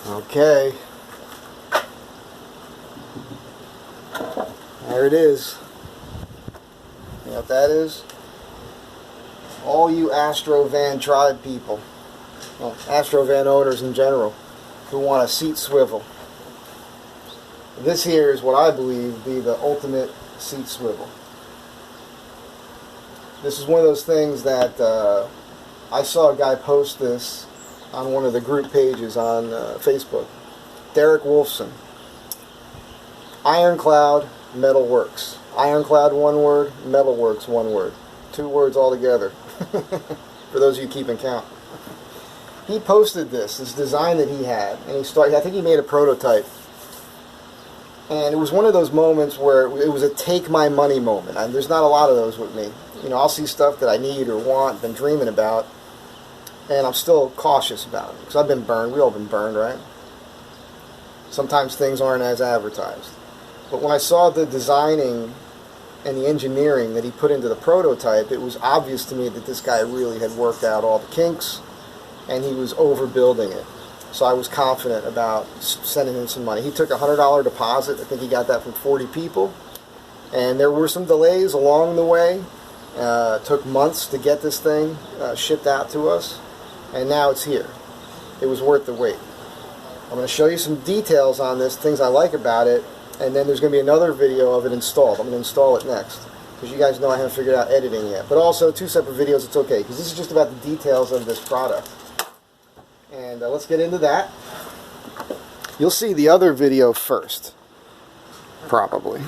Okay. There it is. You know what that is? All you Astro van tribe people, well, Astro van owners in general, who want a seat swivel. This here is what I believe to be the ultimate seat swivel. This is one of those things that I saw a guy post this on one of the group pages on Facebook. Derek Wolfson. Ironcloud Metalworks. Ironcloud one word, Metalworks one word. 2 words all together. For those of you keeping count. He posted this design that he had, and I think he made a prototype. And it was one of those moments where it was a take my money moment. There's not a lot of those with me. You know, I'll see stuff that I need or want, been dreaming about, and I'm still cautious about it. Because I've been burned. We've all been burned, right? Sometimes things aren't as advertised. But when I saw the designing and the engineering that he put into the prototype, it was obvious to me that this guy really had worked out all the kinks, and he was overbuilding it. So I was confident about sending him some money. He took a $100 deposit. I think he got that from 40 people. And there were some delays along the way. It took months to get this thing shipped out to us. And now it's here. It was worth the wait. I'm going to show you some details on this, things I like about it. And then there's going to be another video of it installed. I'm going to install it next, because you guys know I haven't figured out editing yet. But also 2 separate videos, it's okay, because this is just about the details of this product. And let's get into that. You'll see the other video first, probably.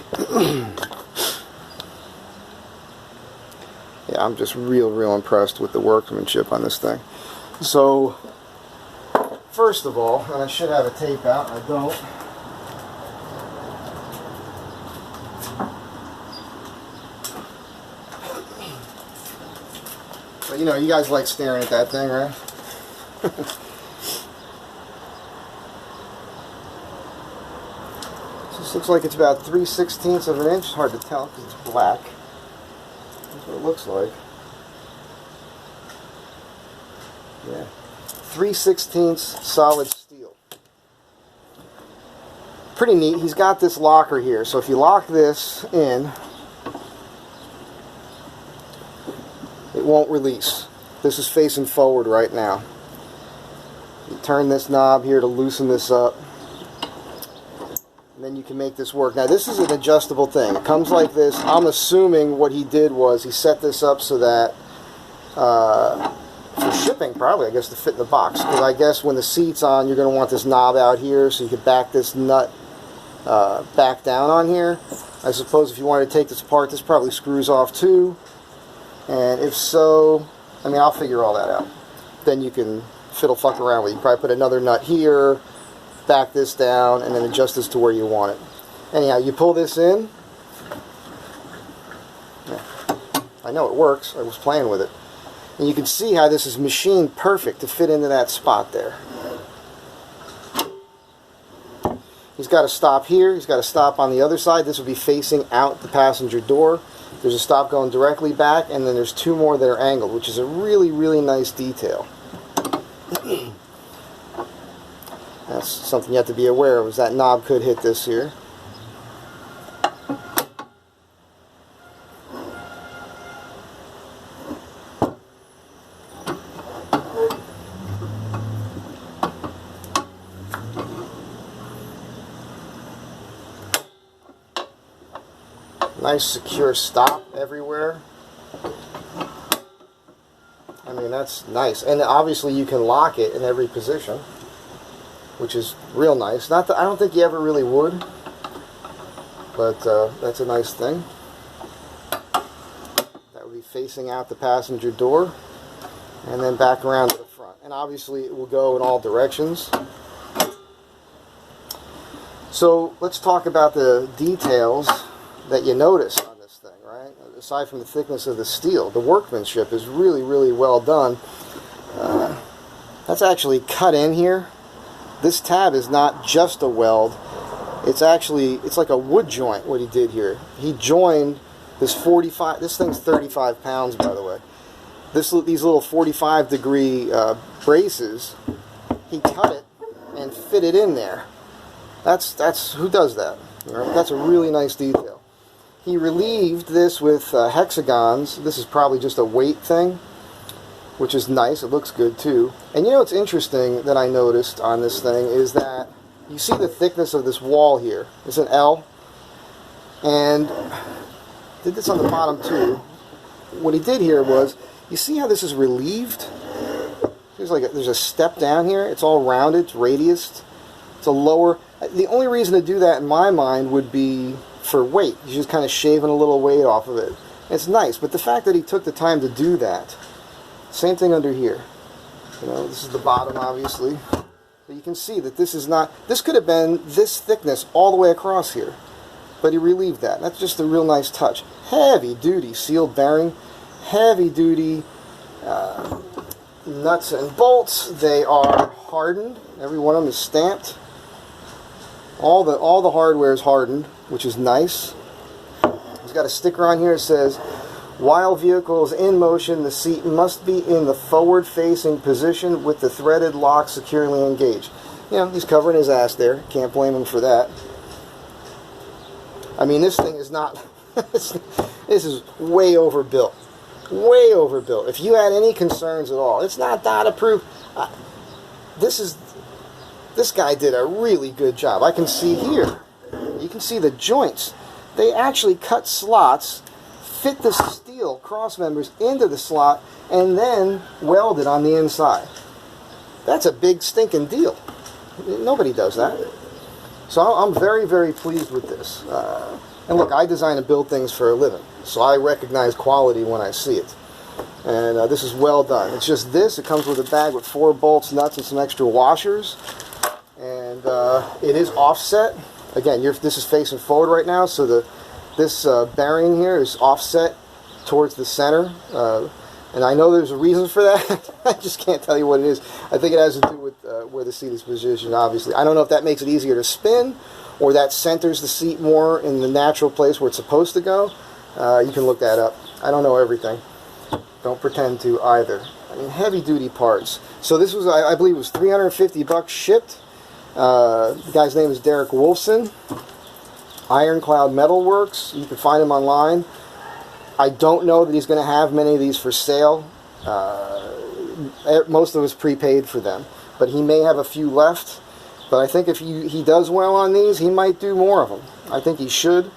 Yeah, I'm just real impressed with the workmanship on this thing. So, first of all, and I should have a tape out, I don't. But you know, you guys like staring at that thing, right? This looks like it's about 3/16 of an inch. Hard to tell because it's black. That's what it looks like. Yeah. 3/16 solid steel. Pretty neat. He's got this locker here. So if you lock this in, it won't release. This is facing forward right now. You turn this knob here to loosen this up, and then you can make this work. Now this is an adjustable thing. It comes like this. I'm assuming what he did was he set this up so that for shipping, probably, I guess, to fit in the box. Because I guess when the seat's on, you're going to want this knob out here so you can back this nut back down on here. I suppose if you wanted to take this apart, this probably screws off too. And if so, I mean, I'll figure all that out. Then you can fiddle fuck around with it. You probably put another nut here, back this down, and then adjust this to where you want it. Anyhow, you pull this in. Yeah, I know it works. I was playing with it. And you can see how this is machined perfect to fit into that spot there. He's got a stop here. He's got a stop on the other side. This will be facing out the passenger door. There's a stop going directly back, and then there's 2 more that are angled, which is a really nice detail. That's something you have to be aware of, is that knob could hit this here. Nice secure stop everywhere. I mean, that's nice. And obviously you can lock it in every position, which is real nice. Not that I don't think you ever really would, but that's a nice thing. That would be facing out the passenger door, and then back around to the front. And obviously it will go in all directions. So let's talk about the details that you notice on this thing, right? Aside from the thickness of the steel, the workmanship is really well done. That's actually cut in here. This tab is not just a weld. It's like a wood joint what he did here. He joined this 45, this thing's 35 pounds by the way. These little 45-degree braces, he cut it and and fit it in there. That's who does that? Right? That's a really nice detail. He relieved this with hexagons. This is probably just a weight thing, which is nice. It looks good too. And you know what's interesting that I noticed on this thing is that you see the thickness of this wall here. It's an L. And did this on the bottom too. What he did here was, you see how this is relieved? There's a step down here. It's all rounded. It's radiused. It's a lower. The only reason to do that in my mind would be for weight. You're just kind of shaving a little weight off of it. It's nice, but the fact that he took the time to do that. Same thing under here. You know, this is the bottom, obviously. But you can see that this is not. This could have been this thickness all the way across here, but he relieved that. That's just a real nice touch. Heavy duty sealed bearing. Heavy duty nuts and bolts. They are hardened. Every one of them is stamped. All the hardware is hardened, which is nice. He's got a sticker on here that says, "While vehicle is in motion, the seat must be in the forward-facing position with the threaded lock securely engaged." You know, he's covering his ass there. Can't blame him for that. I mean, this thing is not. This is way overbuilt. Way overbuilt. If you had any concerns at all, it's not DOT approved. This guy did a really good job. I can see here. You can see the joints. They actually cut slots, fit the steel cross members into the slot, and then welded on the inside. That's a big stinking deal. Nobody does that. So I'm very, very pleased with this. And look, I design and build things for a living, so I recognize quality when I see it. And this is well done. It's just this. It comes with a bag with 4 bolts, nuts, and some extra washers. And it is offset. Again, this is facing forward right now, so this bearing here is offset towards the center. And I know there's a reason for that. I just can't tell you what it is. I think it has to do with where the seat is positioned, obviously. I don't know if that makes it easier to spin, or that centers the seat more in the natural place where it's supposed to go. You can look that up. I don't know everything. Don't pretend to either. I mean, heavy-duty parts. So this was, I believe it was $350 shipped. The guy's name is Derek Wolfson. Ironcloud Metalworks. You can find him online. I don't know that he's going to have many of these for sale. Most of us prepaid for them. But he may have a few left. But I think if he does well on these, he might do more of them. I think he should.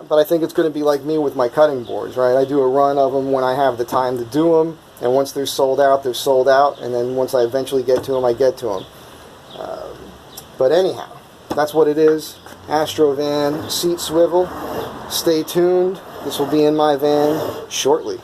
But I think it's going to be like me with my cutting boards, right? I do a run of them when I have the time to do them. And once they're sold out, they're sold out. And then once I eventually get to them, I get to them. But anyhow, that's what it is. Astro van, seat swivel. Stay tuned. This will be in my van shortly.